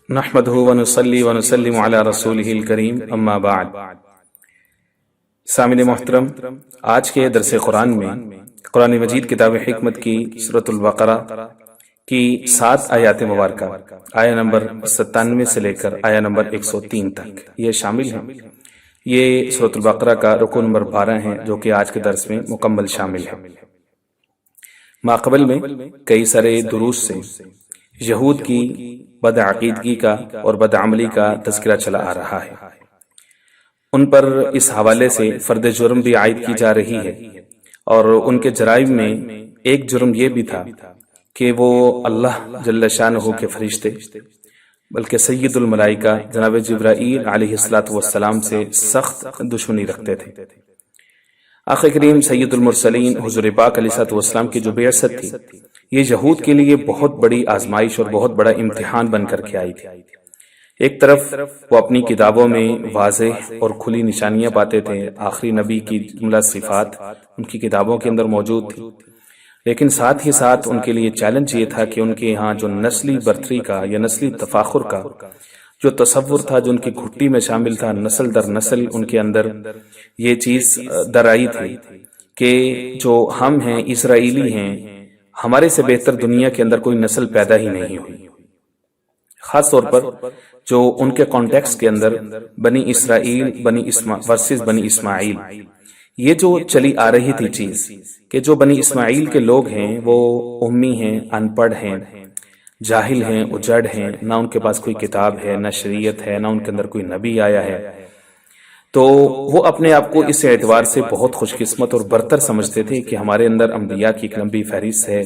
نحمده ونصلي ونسلم على رسوله الکریم اما بعد۔ سامعین محترم، آج کے درس قرآن میں قرآن مجید کتاب حکمت کی سورۃ البقرہ کی 7 آیات مبارکہ آیہ نمبر 97 سے لے کر آیہ نمبر 103 تک یہ شامل ہیں۔ یہ سورۃ البقرہ کا رکوع نمبر 12 ہے جو کہ آج کے درس میں مکمل شامل ہے۔ ماقبل میں کئی سارے دروس سے یہود کی بدعقیدگی کا اور بدعملی کا تذکرہ چلا آ رہا ہے۔ ان پر اس حوالے سے فرد جرم بھی عائد کی جا رہی ہے، اور ان کے جرائم میں ایک جرم یہ بھی تھا کہ وہ اللہ جل شانہ کے فرشتے بلکہ سید الملائکہ جناب جبرائیل علیہ السلام سے سخت دشمنی رکھتے تھے۔ آقا کریم سید المرسلین حضور پاک علیہ السلام کی جو بعثت تھی، یہ یہود کے لیے بہت بڑی آزمائش اور بہت بڑا امتحان بن کر کے آئی تھی۔ ایک طرف وہ اپنی کتابوں میں واضح اور کھلی نشانیاں پاتے تھے، آخری نبی کی جملہ صفات ان کی کتابوں کے اندر موجود تھی، لیکن ساتھ ہی ساتھ ان کے لیے چیلنج یہ تھا کہ ان کے ہاں جو نسلی برتری کا یا نسلی تفاخر کا جو تصور تھا، جو ان کی گھٹی میں شامل تھا، نسل در نسل ان کے اندر یہ چیز در آئی تھی کہ جو ہم ہیں اسرائیلی ہیں، ہمارے سے بہتر دنیا کے اندر کوئی نسل پیدا ہی نہیں ہوئی۔ خاص طور پر جو ان کے کانٹیکس کے اندر بنی اسرائیل ورسز بنی اسماعیل، یہ جو چلی آ رہی تھی چیز کہ جو بنی اسماعیل کے لوگ ہیں وہ امی ہیں، ان پڑھ ہیں، جاہل ہیں، اجڑ ہیں، نہ ان کے پاس کوئی کتاب ہے، نہ شریعت ہے، نہ ان کے اندر کوئی نبی آیا ہے، تو وہ اپنے آپ کو اس اعتبار سے بہت خوش قسمت اور برتر سمجھتے تھے کہ ہمارے اندر انبیاء کی ایک لمبی فہرست ہے،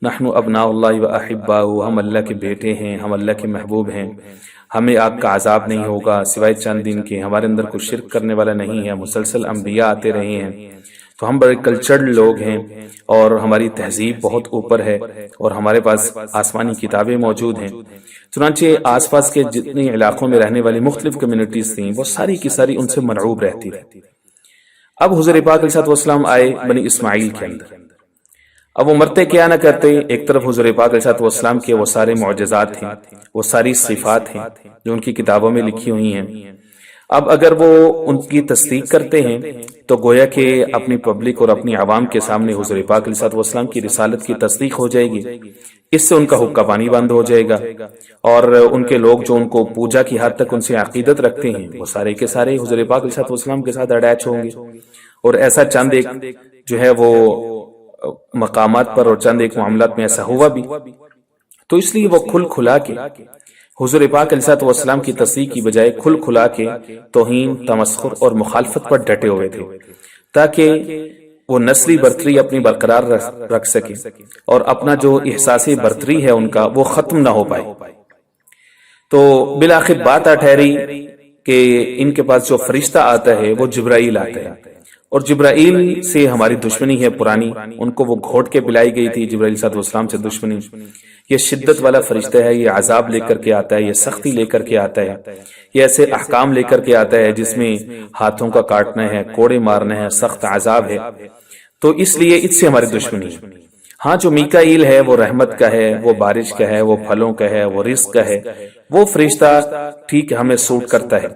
نحن ابناء اللہ و احباؤہ، ہم اللہ کے بیٹے ہیں، ہم اللہ کے محبوب ہیں، ہمیں آگ کا عذاب نہیں ہوگا سوائے چند دن کے، ہمارے اندر کوئی شرک کرنے والا نہیں ہے، مسلسل انبیاء آتے رہے ہیں، تو ہم بڑے کلچرڈ لوگ ہیں اور ہماری تہذیب بہت اوپر ہے اور ہمارے پاس آسمانی کتابیں موجود ہیں۔ چنانچہ آس پاس کے جتنے علاقوں میں رہنے والی مختلف کمیونٹیز تھیں وہ ساری کی ساری ان سے مرعوب رہتی رہتی۔ اب حضور پاک علیہ السلام آئے بنی اسماعیل کے اندر، اب وہ مرتے کیا نہ کرتے، ایک طرف حضور پاک علیہ السلام کے وہ سارے معجزات ہیں، وہ ساری صفات ہیں جو ان کی کتابوں میں لکھی ہوئی ہیں۔ اب اگر وہ ان کی تصدیق کرتے ہیں تو گویا کہ اپنی پبلک اور اپنی عوام کے سامنے حضور پاک علیہ السلام کی رسالت کی تصدیق ہو جائے گی، اس سے ان کا حقہ پانی بند ہو جائے گا، اور ان کے لوگ جو ان کو پوجا کی حد تک ان سے عقیدت رکھتے ہیں وہ سارے کے سارے حضور پاک علیہ السلام کے ساتھ اٹیچ ہوں گے۔ اور ایسا چند ایک جو ہے وہ مقامات پر اور چند ایک معاملات میں ایسا ہوا بھی، تو اس لیے وہ کھل کھلا کے حضور پاک علیہ السلام کی تصدیق کی بجائے کھل کھلا کے توہین، تمسخر اور مخالفت پر ڈٹے ہوئے تھے، تاکہ وہ نسلی برتری اپنی برقرار رکھ سکے اور اپنا جو احساسی برتری ہے ان کا وہ ختم نہ ہو پائے۔ تو بالآخر بات ٹھہری کہ ان کے پاس جو فرشتہ آتا ہے وہ جبرائیل آتا ہے، اور جبرائیل سے ہماری دشمنی ہے پرانی، ان کو وہ گھوٹ کے پلائی گئی تھی جبرائیل صلی اللہ علیہ وسلم سے دشمنی۔ یہ شدت والا فرشتہ ہے، یہ عذاب لے کر کے آتا ہے، یہ سختی لے کر کے آتا ہے، یہ ایسے احکام لے کر کے آتا ہے جس میں ہاتھوں کا کاٹنا ہے، کوڑے مارنا ہے، سخت عذاب ہے، تو اس لیے اس سے ہماری دشمنی ہے۔ ہاں جو میکائیل ہے وہ رحمت کا ہے، وہ بارش کا ہے، وہ پھلوں کا ہے، وہ رزق کا ہے، وہ فرشتہ ٹھیک ہمیں سوٹ کرتا ہے،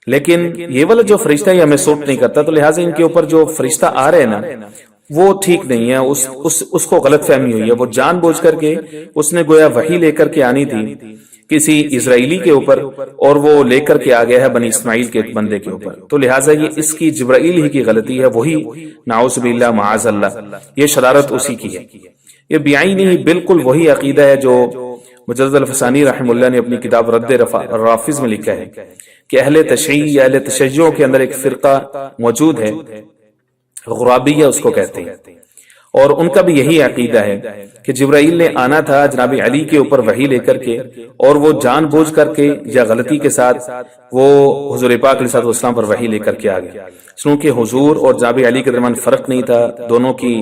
لیکن یہ والا جو فرشتہ یہ ہمیں سوٹ نہیں کرتا، تو لہٰذا ان کے اوپر جو فرشتہ آ رہے ہیں نا وہ ٹھیک نہیں ہے، اس کو غلط فہمی ہوئی ہے، وہ جان بوجھ کر کے اس نے گویا وحی لے کر کے آنی تھی کسی اسرائیلی کے اوپر، اور وہ لے کر کے آ گیا ہے بنی اسماعیل کے ایک بندے کے اوپر، تو لہٰذا یہ اس کی جبرائیل ہی کی غلطی ہے، وہی نعوذ باللہ معاذ اللہ، یہ شرارت اسی کی ہے۔ یہ بعینی ہی بالکل وہی عقیدہ ہے جو مجدد الفسانی رحمہ اللہ نے اپنی کتاب رد رافض میں لکھا ہے کہ اہل تشیع یا اہل تشیع کے اندر ایک فرقہ موجود ہے، غرابیہ اس کو کہتے ہیں، اور ان کا بھی یہی عقیدہ ہے کہ جبرائیل نے آنا تھا جناب علی کے اوپر وحی لے کر کے، اور وہ جان بوجھ کر کے یا غلطی کے ساتھ وہ حضور پاک علیہ السلام پر وحی لے کر کے آ گیا، چونکہ حضور اور جناب علی کے درمیان فرق نہیں تھا، دونوں کی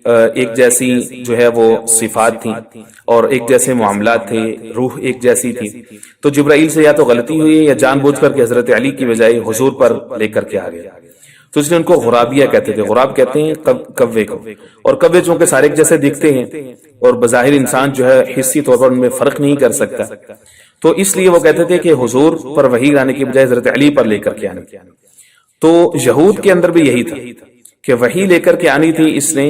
ایک جیسی جو ہے وہ صفات تھیں اور ایک جیسے معاملات تھے، روح ایک جیسی تھی، تو جبرائیل سے یا تو غلطی ہوئی یا جان بوجھ کر کے حضرت علی کی بجائے حضور پر لے کر کے آ گیا۔ تو اس لیے ان کو غرابیہ کہتے تھے. غراب کہتے ہیں کوے کو, اور کوے چونکہ سارے ایک جیسے دکھتے ہیں اور بظاہر انسان جو ہے حسی طور پر ان میں فرق نہیں کر سکتا, تو اس لیے وہ کہتے تھے کہ حضور پر وحی آنے کی بجائے حضرت علی پر لے کر کے آنے. تو یہود کے اندر بھی یہی تھا کہ وحی لے کر کے آنی تھی اس نے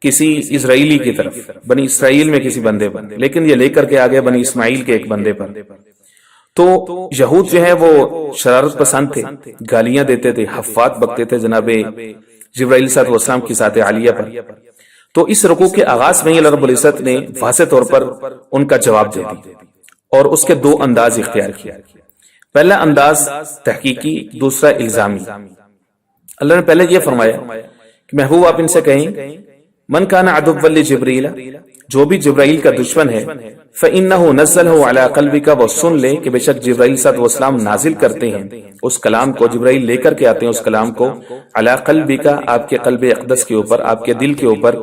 کسی اسرائیلی کی طرف, بنی اسرائیل میں کسی بندے پر, لیکن یہ لے کر کے آگے بنی اسماعیل کے ایک بندے پر. تو یہود جو ہے وہ شرارت پسند تھے, گالیاں دیتے تھے, حفات بکتے تھے جناب جبرائیل صلی اللہ علیہ وسلم کی ذات عالیہ پر. تو اس رکوع کے آغاز میں اللہ رب العزت نے واضح طور پر ان کا جواب دے دی اور اس کے دو انداز اختیار کیا. پہلا انداز تحقیقی, دوسرا الزامی. اللہ نے پہلے یہ فرمایا کہ محبوب آپ ان سے کہیں من کان عدوا لجبریل, جو بھی جبرائیل کا دشمن ہے, فإنه نزله على قلبك, وہ سن لے کہ بے شک جبرائیل صلی اللہ علیہ وسلم نازل کرتے ہیں اس کلام کو, جبرائیل لے کر کے آتے ہیں اس کلام کو, على قلبك, آپ کے قلب اقدس کے اوپر, آپ کے دل کے اوپر,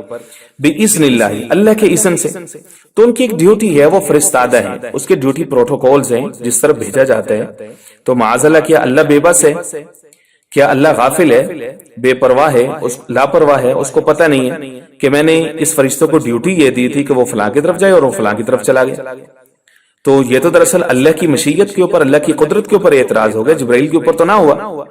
بإذن اللہ, اللہ کے اذن سے. تو ان کی ایک ڈیوٹی ہے, وہ فرستادہ ہے, اس کے ڈیوٹی پروٹوکولز ہیں جس طرف بھیجا جاتا ہے. تو معاذ اللہ کیا اللہ بے بس ہے, کیا اللہ غافل ہے, بے پرواہ ہے, لاپرواہ ہے, اس کو پتہ نہیں ہے کہ میں نے اس فرشتوں کو ڈیوٹی یہ دی تھی کہ وہ فلاں کی طرف جائے اور وہ فلاں کی طرف چلا گیا. تو یہ تو دراصل اللہ کی مشیت کے اوپر, اللہ کی قدرت کے اوپر اعتراض ہو گیا, جبرائیل کے اوپر تو نہ ہوا.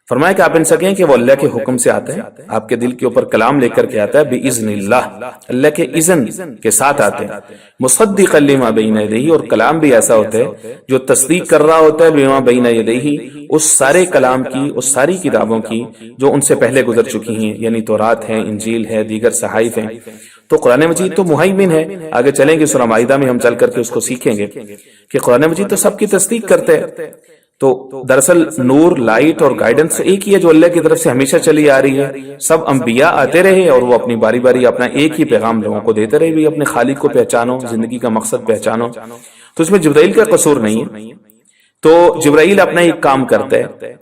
فرمایا کہ آپ ان سے کہیں کہ وہ اللہ کے حکم سے آتا ہے, آپ کے دل کے اوپر کلام لے کر کے آتا ہے, بِإِذْنِ اللَّهِ, اللہ کے اذن کے ساتھ آتے ہیں, مُصَدِّقًا لِمَا بَيْنَ يَدَيْهِ, اور کلام بھی ایسا ہوتا ہے جو تصدیق کر رہا ہوتا ہے, بِمَا بَيْنَ يَدَيْهِ, اس سارے کلام کی, اس ساری کتابوں کی جو ان سے پہلے گزر چکی ہیں, یعنی تورات ہے, انجیل ہے, دیگر صحائف ہیں. تو قرآن مجید تو مہیمن ہے, آگے چلیں گے سورہ مائدہ میں ہم چل کر کے اس کو سیکھیں گے کہ قرآن مجید تو سب کی تصدیق کرتے ہیں. تو دراصل نور, لائٹ اور گائیڈنس ایک ہی ہے جو اللہ کی طرف سے ہمیشہ چلی آ رہی ہے. سب انبیاء آتے رہے اور وہ اپنی باری باری اپنا ایک ہی پیغام لوگوں کو دیتے رہے, بھی اپنے خالق کو پہچانو, زندگی کا مقصد پہچانو. تو اس میں جبرائیل کا قصور نہیں ہے. تو جبرائیل اپنا ایک کام کرتا ہے,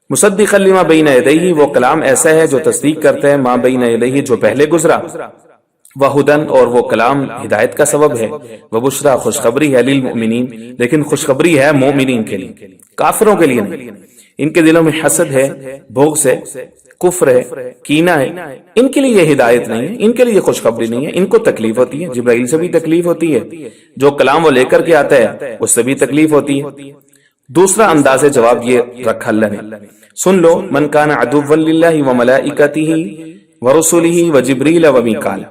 مصدقا لما بین یدیہ, وہ کلام ایسا ہے جو تصدیق کرتا ہے ما بین یدیہ, جو پہلے گزرا, وہدن, اور وہ کلام ہدایت کا سبب ہے, وبشرا, خوشخبری ہے, للمؤمنین, لیکن خوشخبری ہے مومنین کے لیے, کافروں کے لیے نہیں. ان کے دلوں میں حسد ہے, بغض ہے, کفر ہے, کینہ ہے, ان کے لیے یہ ہدایت نہیں ہے, ان کے لیے خوشخبری نہیں ہے. ان کو تکلیف ہوتی ہے, جبرائیل سے بھی تکلیف ہوتی ہے, جو کلام وہ لے کر کے آتا ہے اس سے بھی تکلیف ہوتی ہے. دوسرا انداز جواب یہ رکھا اللہ نے, سن لو, من کان عدوا للہ وملائکتہ ورسلہ وجبریل ومیکال,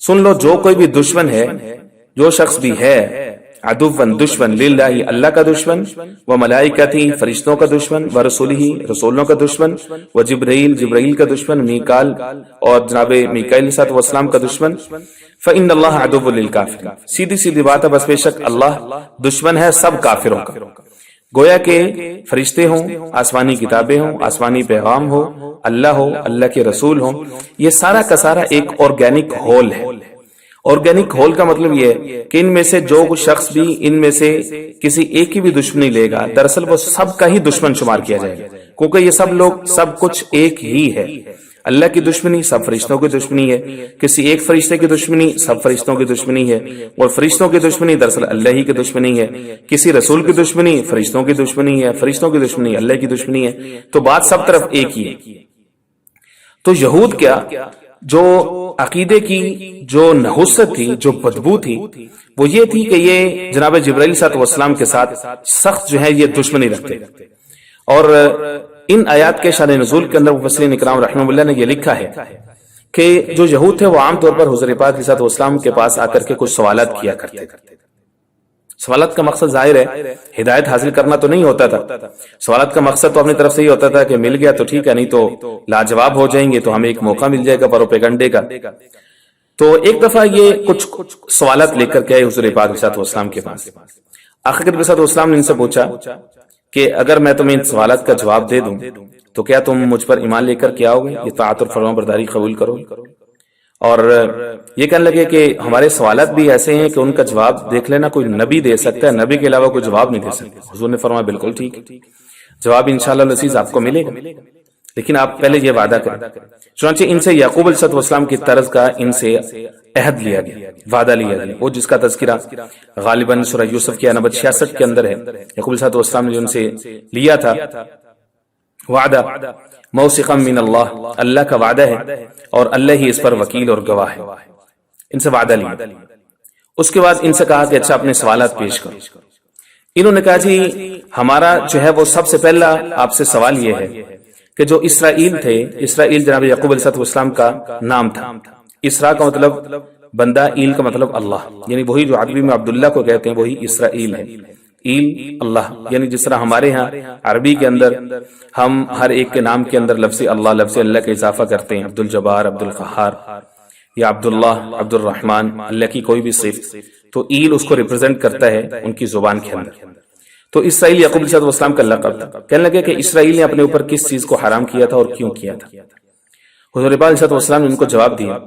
سن لو جو کوئی بھی دشمن ہے, جو شخص بھی ہے, عدوً دشمن, للہ اللہ کا دشمن, وملائکتہ فرشتوں کا دشمن, ورسولہ رسولوں کا دشمن, وجبریل جبرائیل کا دشمن, میکال اور جناب میکائیل صلی اللہ علیہ وسلم کا دشمن, فإن اللہ عدو للکافرین, سیدھی سیدھی بات ہے, بس بے شک اللہ دشمن ہے سب کافروں کا. گویا کہ فرشتے ہوں, آسمانی کتابیں ہوں, آسمانی پیغام ہو, اللہ ہو, اللہ کے رسول ہوں, یہ سارا کا سارا ایک آرگینک ہول ہے. آرگینک ہول کا مطلب یہ ہے کہ ان میں سے جو شخص بھی ان میں سے کسی ایک کی بھی دشمنی لے گا, دراصل وہ سب کا ہی دشمن شمار کیا جائے گا, کیونکہ یہ سب لوگ سب کچھ ایک ہی ہے. اللہ کی دشمنی سب فرشتوں کی دشمنی ہے, کسی ایک فرشتے کی دشمنی سب فرشتوں کی دشمنی ہے, اور فرشتوں کی دشمنی دراصل اللہ ہی کی دشمنی ہے. کسی رسول کی دشمنی فرشتوں کی دشمنی ہے, فرشتوں کی دشمنی اللہ کی دشمنی ہے. تو بات سب طرف ایک ہی ہے. تو یہود کیا, جو عقیدے کی جو نحوست تھی, جو بدبو تھی, وہ یہ تھی کہ یہ جناب جبرائیل صلی اللہ علیہ وسلم کے ساتھ سخت جو ہے یہ دشمنی رکھتے. اور ان آیات کے شان نزول کے اندر مفسرین اکرام رحمہ اللہ نے یہ لکھا ہے کہ جو یہود تھے وہ عام طور پر حضور پاک صلی اللہ علیہ وسلم کے پاس آ کر کے کچھ سوالات کیا کرتے. سوالات کا مقصد ظاہر ہے ہدایت حاصل کرنا تو نہیں ہوتا تھا, سوالات کا مقصد تو اپنی طرف سے ہی ہوتا تھا کہ مل گیا تو ٹھیک ہے, نہیں تو لاجواب ہو جائیں گے تو ہمیں ایک موقع مل جائے گا پروپیگنڈے کا. تو ایک دفعہ یہ کچھ سوالات لے کر کے آئے حضور پاک صلی اللہ علیہ وسلم کے پاس. آخر صلی اللہ علیہ وسلم نے ان سے پوچھا کہ اگر میں تمہیں ان سوالات کا جواب دے دوں تو کیا تم مجھ پر ایمان لے کر کے آؤ گے, اطاعت اور فرمان برداری قبول کرو. اور یہ کہنے لگے کہ ہمارے سوالات بھی ایسے ہیں کہ ان کا جواب دیکھ لینا کوئی نبی دے سکتا ہے, نبی کے علاوہ کوئی جواب نہیں دے سکتا. حضور نے فرمایا بالکل ٹھیک, جواب انشاءاللہ العزیز آپ کو ملے گا, لیکن آپ پہلے یہ وعدہ کریں. چنانچہ ان سے یعقوب علیہ السلام کی طرز کا ان سے عہد لیا گیا, وعدہ لیا گیا, وہ جس کا تذکرہ غالباً سورہ یوسف کی آیت نمبر 66 کے اندر ہے. یعقوب علیہ السلام نے جو ان سے لیا تھا وعدہ موثقا من اللہ، اللہ کا وعدہ ہے اور اللہ ہی اس پر وکیل اور گواہ ہے۔ ان سے وعدہ لیا، اس کے بعد ان سے کہا کہ اچھا اپنے سوالات پیش کرو۔ انہوں نے کہا جی ہمارا جو ہے وہ سب سے پہلا آپ سے سوال یہ ہے کہ جو اسرائیل تھے، اسرائیل جناب یعقوب علیہ السلام کا نام تھا۔ اسرا کا مطلب بندہ، ایل کا مطلب اللہ، یعنی وہی جو عربی میں عبداللہ کو کہتے ہیں وہی اسرائیل ہے۔ ایل اللہ، یعنی جس طرح ہمارے ہاں عربی کے اندر ہم ہر ایک کے نام کے اندر لفظ اللہ کا اضافہ کرتے ہیں، عبد الجبار، عبد القہار یا عبداللہ، عبد الرحمن، اللہ کی کوئی بھی صفت، تو ایل اس کو ریپرزینٹ کرتا ہے ان کی زبان کے اندر۔ تو اسرائیل یعقوب علیہ السلام کا لقب تھا۔ کہنے لگے کہ اسرائیل نے اپنے اوپر کس چیز کو حرام کیا تھا اور کیوں کیا تھا؟ حضور پاک علیہ السلام نے ان کو جواب دیا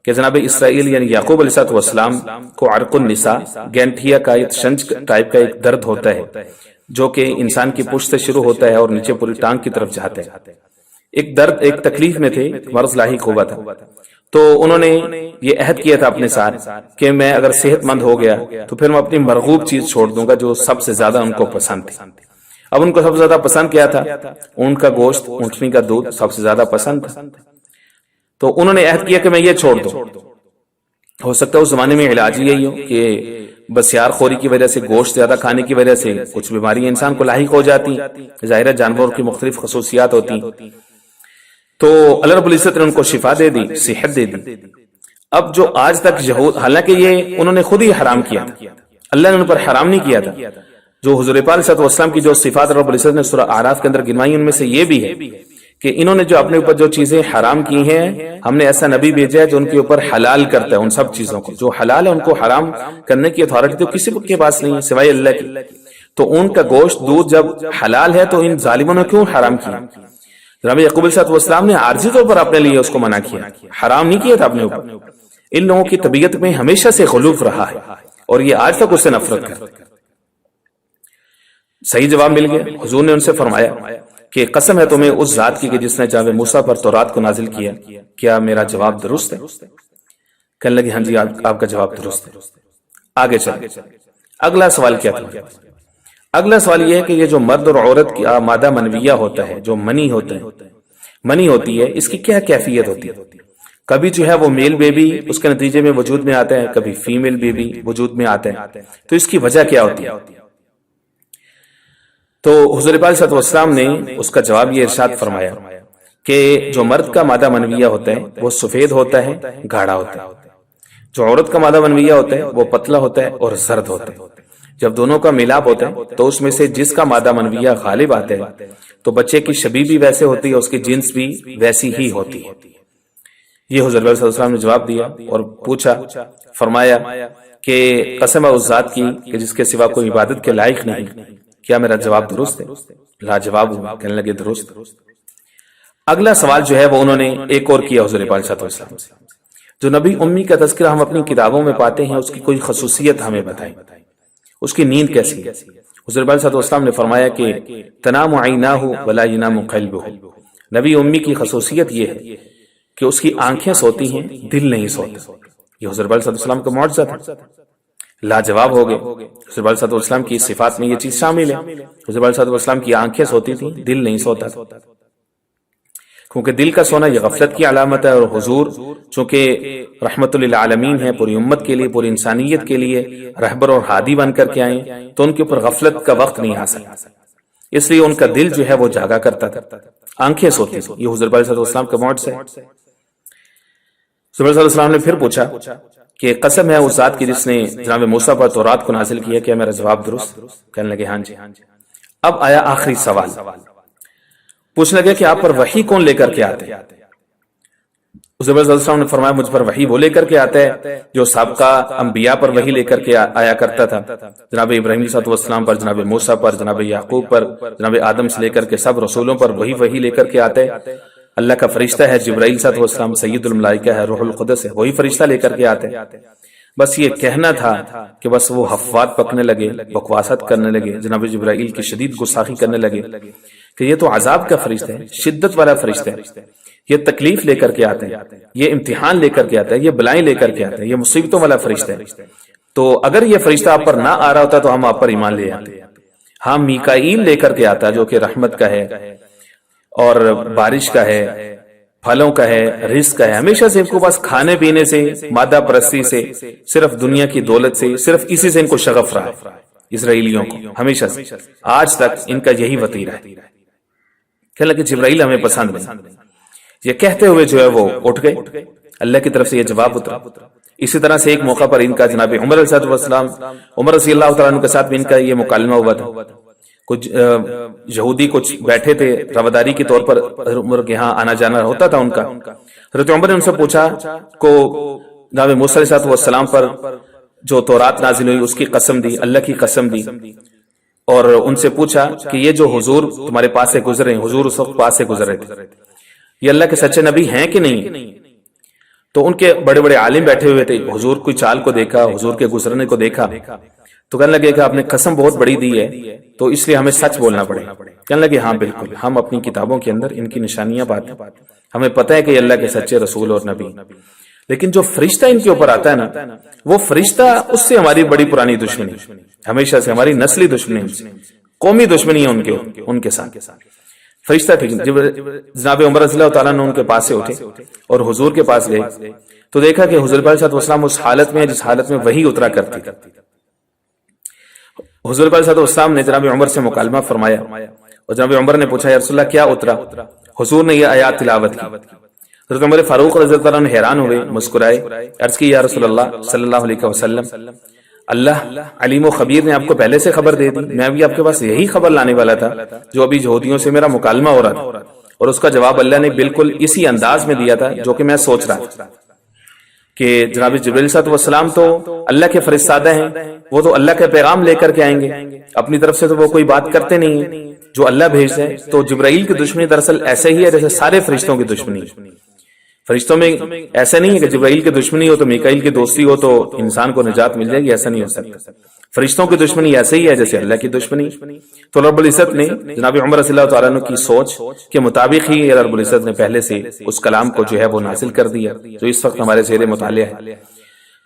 کہ جناب اسرائیل یعنی یعقوب علیہ السلام کو عرق النساء، گینٹھیا کا ایک شنج ٹائپ کا ایک درد ہوتا ہے جو کہ انسان کی پشت سے شروع ہوتا ہے اور نیچے پوری ٹانگ کی طرف جاتا ہے۔ ایک درد، ایک تکلیف میں تھے، مرض لاحق ہوا تھا، تو انہوں نے یہ عہد کیا تھا اپنے ساتھ کہ میں اگر صحت مند ہو گیا تو پھر میں اپنی مرغوب چیز چھوڑ دوں گا جو سب سے زیادہ ان کو پسند تھی۔ اب ان کو سب سے زیادہ پسند کیا تھا؟ اونٹ کا گوشت، اونٹنی کا دودھ سب سے زیادہ پسند تھا، تو انہوں نے عہد کیا کہ میں یہ چھوڑ دوں۔ ہو سکتا ہے اس زمانے میں علاج یہی ہو کہ بسیار خوری کی وجہ سے، گوشت زیادہ کھانے کی وجہ سے کچھ بیماریاں انسان کو لاحق ہو جاتی، ظاہر جانوروں کی مختلف خصوصیات ہوتی، تو اللہ رب العزت نے ان کو شفا دے دی، صحت دے دی۔ اب جو آج تک یہود، حالانکہ یہ انہوں نے خود ہی حرام کیا تھا، اللہ نے ان پر حرام نہیں کیا تھا، جو حضور پاک علیہ السلام کی جو صفات رب العزت نے سورہ اعراف کے اندر گنوائی ان میں سے یہ بھی ہے کہ انہوں نے جو اپنے اوپر جو چیزیں حرام کی ہیں، ہم نے ایسا نبی بھیجا ہے جو ان کے اوپر حلال کرتا ہے ان سب چیزوں کو، جو حلال ہے ان کو حرام کرنے کی اتھارٹی تو کسی کے پاس نہیں ہے سوائے اللہ کی۔ تو اونٹ کا گوشت، دودھ جب حلال ہے تو ان ظالموں نے کیوں حرام کیا؟ جناب یعقوب علیہ السلام نے عارضی طور پر اپنے لیے اس کو منع کیا، حرام نہیں کیا تھا اپنے اوپر۔ ان لوگوں کی طبیعت میں ہمیشہ سے خلوف رہا ہے اور یہ آج تک اس سے نفرت کرتے ہیں۔ صحیح جواب مل گیا۔ حضور نے ان سے فرمایا کہ قسم ہے تمہیں اس ذات کی کہ جس نے جناب موسیٰ پر تورات کو نازل کیا، کیا میرا جواب درست ہے؟ کہنے لگے ہاں جی آپ کا جواب درست ہے۔ آگے چلیں، اگلا سوال کیا تھا؟ اگلا سوال یہ ہے کہ یہ جو مرد اور عورت کی مادہ منویہ ہوتا ہے، جو منی ہوتا ہے، منی ہوتی ہے، اس کی کیا کیفیت ہوتی ہے؟ کبھی جو ہے وہ میل بیبی اس کے نتیجے میں وجود میں آتا ہے، کبھی فیمیل بیبی وجود میں آتا ہے، تو اس کی وجہ کیا ہوتی ہے؟ تو حضور پاک صلی اللہ علیہ وسلم نے اس کا جواب یہ ارشاد فرمایا کہ جو مرد کا مادہ منویہ ہوتا ہے وہ سفید ہوتا ہے، گاڑھا ہوتا ہے، جو عورت کا مادہ منویہ ہوتا ہے وہ پتلا ہوتا ہے اور زرد ہوتا ہے۔ جب دونوں کا ملاپ ہوتا ہے تو اس میں سے جس کا مادہ منویہ غالب آتا ہے تو بچے کی شبیہ بھی ویسے ہوتی ہے، اس کی جنس بھی ویسی ہی ہوتی ہے۔ یہ حضور صلی اللہ علیہ وسلم نے جواب دیا اور پوچھا، فرمایا کہ قسم ہے اس ذات کی کہ جس کے سوا کوئی عبادت کے لائق نہیں، کیا میرا جواب درست ہے؟ لاجواب ہوا، کہنے لگے درست۔ اگلا سوال جو ہے وہ انہوں نے ایک اور کیا حضور پاک صلی اللہ علیہ وسلم سے، جو نبی امی کا تذکرہ ہم اپنی کتابوں میں پاتے ہیں، اس کی کوئی خصوصیت ہمیں بتائیں، اس کی نیند کیسی ہے؟ حضور پاک صلی اللہ علیہ وسلم نے فرمایا کہ تنام عیناہ ولا ینام قلبہ، نبی امی کی خصوصیت یہ ہے کہ اس کی آنکھیں سوتی ہیں، دل نہیں سوتا۔ یہ حضور پاک صلی اللہ علیہ وسلم کا معجزہ تھا، لاجواب ہو گئے۔ حضور پاک صلی اللہ علیہ وسلم کی صفات میں یہ چیز شامل ہے، حضور پاک صلی اللہ علیہ وسلم کی آنکھیں سوتی تھیں، دل نہیں سوتا تھا، کیونکہ دل کا سونا یہ غفلت کی علامت ہے، اور حضور چونکہ رحمت للعالمین ہے، پوری امت کے لیے، پوری انسانیت کے لیے رہبر اور ہادی بن کر کے آئے، تو ان کے اوپر غفلت کا وقت نہیں آ سکتا، اس لیے ان کا دل جو ہے وہ جاگا کرتا تھا، آنکھیں سوتی تھیں۔ یہ حضور پاک صلی اللہ علیہ وسلم کا معجزہ ہے۔ حضور صلی اللہ علیہ وسلم نے پھر پوچھا کہ قسم ہے اس ذات کی جس نے جناب موسیٰ پر تورات کو نازل کیا، کیا میرا جواب درست؟ کہنے لگے ہاں جی۔ اب آیا آخری سوال، پوچھنے لگے کہ آپ پر وحی کون لے کر کے آتے ہیں؟ حضور صلی اللہ علیہ وسلم نے فرمایا مجھ پر وحی وہ لے کر کے آتا ہے جو سابقہ انبیاء پر وحی لے کر کے آیا کرتا تھا، جناب ابراہیم علیہ السلام پر، جناب موسیٰ پر، جناب یعقوب پر، جناب آدم سے لے کر کے سب رسولوں پر وہی لے کر کے آتا ہے۔ اللہ کا فرشتہ ہے جبرائیل صلی اللہ علیہ وسلم، سید الملائکہ ہے، روح القدس ہے، وہی فرشتہ لے کر کے آتے ہیں۔ بس یہ کہنا تھا کہ بس وہ حفوات پکنے لگے، بکواسات کرنے لگے، جناب جبرائیل کی شدید گستاخی کرنے لگے کہ یہ تو عذاب کا فرشتہ ہے، شدت والا فرشتہ ہے، یہ تکلیف لے کر کے آتے ہیں، یہ امتحان لے کر کے آتا ہے، یہ بلائیں لے کر کے آتا ہے، یہ مصیبتوں والا فرشتہ ہے۔ تو اگر یہ فرشتہ آپ پر نہ آ رہا ہوتا تو ہم آپ پر ایمان لے آتے۔ ہاں میکائیل لے کر کے آتا جو کہ رحمت کا ہے، اور بارش کا ہے، پھلوں کا ہے، رزق کا ہے، ہمیشہ سے ان کو بس کھانے پینے سے، مادہ پرستی سے، صرف دنیا کی دولت سے، صرف اسی سے ان کو شغف رہا ہے اسرائیلیوں کو ہمیشہ سے، آج تک ان کا یہی وتیرہ ہے۔ کہنے لگے جبرائیل ہمیں پسند نہیں۔ یہ کہتے ہوئے جو ہے وہ اٹھ گئے، اللہ کی طرف سے یہ جواب اترا۔ اسی طرح سے ایک موقع پر ان کا جناب عمر علیہ السلام، عمر رضی اللہ تعالیٰ عنہ کے ساتھ بھی ان کا یہ مکالمہ ہوا تھا۔ کچھ یہودی کچھ بیٹھے تھے رواداری کے طور پر، عمر کے ہاں آنا جانا ہوتا تھا ان کا۔ حضرت عمر نے ان سے پوچھا کو جناب موسیٰ علیہ السلام پر جو تورات نازل ہوئی اس کی قسم دی، اللہ کی قسم دی، اور ان سے پوچھا کہ یہ جو حضور تمہارے پاس سے گزرے، حضور اس وقت پاس سے گزرے تھے، یہ اللہ کے سچے نبی ہیں کہ نہیں؟ تو ان کے بڑے بڑے عالم بیٹھے ہوئے تھے، حضور کی چال کو دیکھا، حضور کے گزرنے کو دیکھا، تو کہنے لگے کہ آپ نے قسم بہت بڑی دی ہے تو اس لیے ہمیں سچ بولنا پڑے۔ کہنے لگے ہاں بالکل، ہم اپنی کتابوں کے اندر ان کی نشانیاں پاتے ہیں، ہمیں پتہ ہے کہ یہ اللہ کے سچے رسول اور نبی، لیکن جو فرشتہ ان کے اوپر آتا ہے نا، وہ فرشتہ اس سے ہماری بڑی پرانی دشمنی، ہمیشہ سے ہماری نسلی دشمنی، قومی دشمنی ہے ان کے ساتھ۔ فرشتہ ٹھیک، جناب عمر رضی اللہ تعالیٰ نے ان کے پاس سے اٹھے اور حضور کے پاس گئے تو دیکھا کہ حضور علیہ السلام اس حالت میں جس حالت میں وحی اترا کرتی تھی۔ حضور علیہ السلام نے جناب عمر سے مکالمہ فرمایا اور جناب عمر نے پوچھا یا رسول اللہ کیا اترا؟ حضور نے یہ آیات تلاوت کی۔ حضرت عمر فاروق رضی اللہ عنہ حیران ہوئے، مسکرائے، عرض کی یا رسول اللہ صلی اللہ علیہ وسلم، اللہ علیم و خبیر نے آپ کو پہلے سے خبر دے دی، میں بھی آپ کے پاس یہی خبر لانے والا تھا جو ابھی یہودیوں سے میرا مکالمہ ہو رہا تھا، اور اس کا جواب اللہ نے بالکل اسی انداز میں دیا تھا جو کہ میں سوچ رہا تھا کہ جناب جبرائیل صلی اللہ علیہ وسلم تو اللہ کے فرستادہ ہیں، وہ تو اللہ کا پیغام لے کر کے آئیں گے، اپنی طرف سے تو وہ کوئی بات کرتے نہیں ہیں، جو اللہ بھیجتے ہیں۔ تو جبرائیل کی دشمنی دراصل ایسے ہی ہے جیسے سارے فرشتوں کی دشمنی۔ فرشتوں میں ایسا نہیں ہے کہ جبرائیل کی دشمنی ہو تو میکائیل کی دوستی ہو تو انسان کو نجات مل جائے گی، ایسا نہیں ہو سکتا۔ فرشتوں کی دشمنی ایسے ہی ہے جیسے اللہ کی دشمنی۔ تو رب العزت نے جناب عمر رضی اللہ تعالیٰ عنہ کی سوچ کے مطابق ہی رب العزت نے پہلے سے اس کلام کو جو ہے وہ نازل کر دیا جو اس وقت ہمارے زیر مطالعہ ہے۔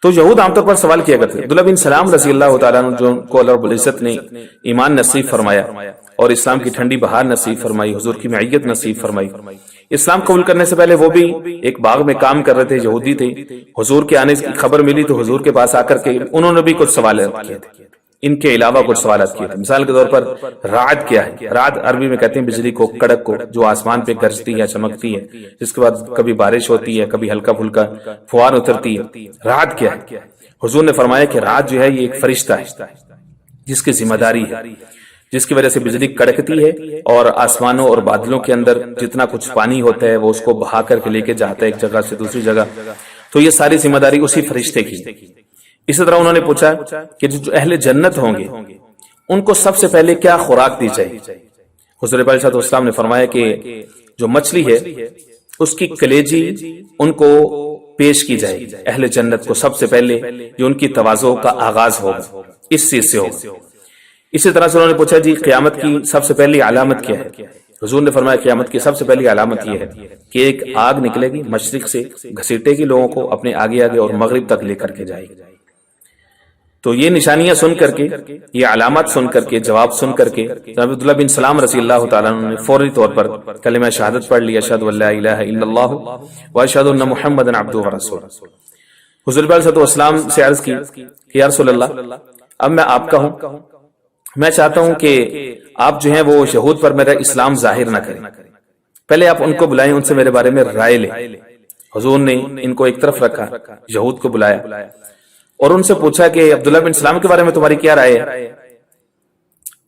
تو یہود عام طور پر سوال کیا کرتے عبداللہ بن سلام رضی اللہ تعالیٰ عنہ جو کو رب العزت نے ایمان نصیب فرمایا اور اسلام کی ٹھنڈی بہار نصیب فرمائی، حضور کی معیت نصیب فرمائی۔ اسلام قبول کرنے سے پہلے وہ بھی ایک باغ میں کام کر رہے تھے، یہودی تھے، حضور کے آنے کی خبر ملی تو حضور کے پاس آ کر کے انہوں نے بھی کچھ سوالات کیے تھے، ان کے علاوہ کچھ سوالات کیے تھے۔ مثال کے طور پر رعد کیا ہے؟ رعد عربی میں کہتے ہیں بجلی کو، کڑک کو، جو آسمان پہ گرجتی ہے، چمکتی ہے، جس کے بعد کبھی بارش ہوتی ہے، کبھی ہلکا پھلکا فوار اترتی ہے۔ رعد کیا ہے؟ حضور نے فرمایا کہ رعد جو ہے یہ ایک فرشتہ ہے جس کی ذمہ داری ہے، جس کی وجہ سے بجلی کڑکتی ہے اور آسمانوں اور بادلوں کے اندر جتنا کچھ پانی ہوتا ہے وہ اس کو بہا کر کے لے کے جاتا ہے ایک جگہ سے دوسری جگہ، تو یہ ساری ذمہ داری اسی فرشتے کی۔ اسی طرح انہوں نے پوچھا کہ جو اہل جنت ہوں گے ان کو سب سے پہلے کیا خوراک دی جائے؟ حضور علیہ الصلوۃ والسلام نے فرمایا کہ جو مچھلی ہے اس کی کلیجی ان کو پیش کی جائے گی، اہل جنت کو سب سے پہلے جو ان کی تواضع کا آغاز ہوگا اس چیز سے ہوگا۔ اسی طرح سے انہوں نے پوچھا جی قیامت کی سب سے پہلی علامت کیا ہے؟ حضور نے فرمایا قیامت کی سب سے پہلی علامت یہ ہے کہ ایک آگ نکلے گی مشرق سے، گھسیٹے گی لوگوں کو اپنے آگے آگے اور مغرب تک لے کر کے جائے گی۔ تو یہ نشانیاں سن کر کے، یہ علامات سن کر کے، جواب سن کر کے جناب عبداللہ بن سلام رضی اللہ تعالیٰ عنہ نے فوری طور پر کلمہ شہادت پڑھ لیا، اشہد ان لا الہ الا اللہ واشہد ان محمدا عبدہ ورسولہ۔ حضور علیہ الصلوۃ والسلام سے عرض کی کہ یا رسول اللہ اب میں آپ کا ہوں، میں چاہتا ہوں کہ آپ جو ہیں وہ یہود پر میرا اسلام ظاہر نہ کریں، پہلے آپ ان کو بلائیں، ان سے میرے بارے میں رائے لیں۔ حضور نے ان کو ایک طرف رکھا، یہود کو بلایا اور ان سے پوچھا کہ عبداللہ بن سلام کے بارے میں تمہاری کیا رائے ہے؟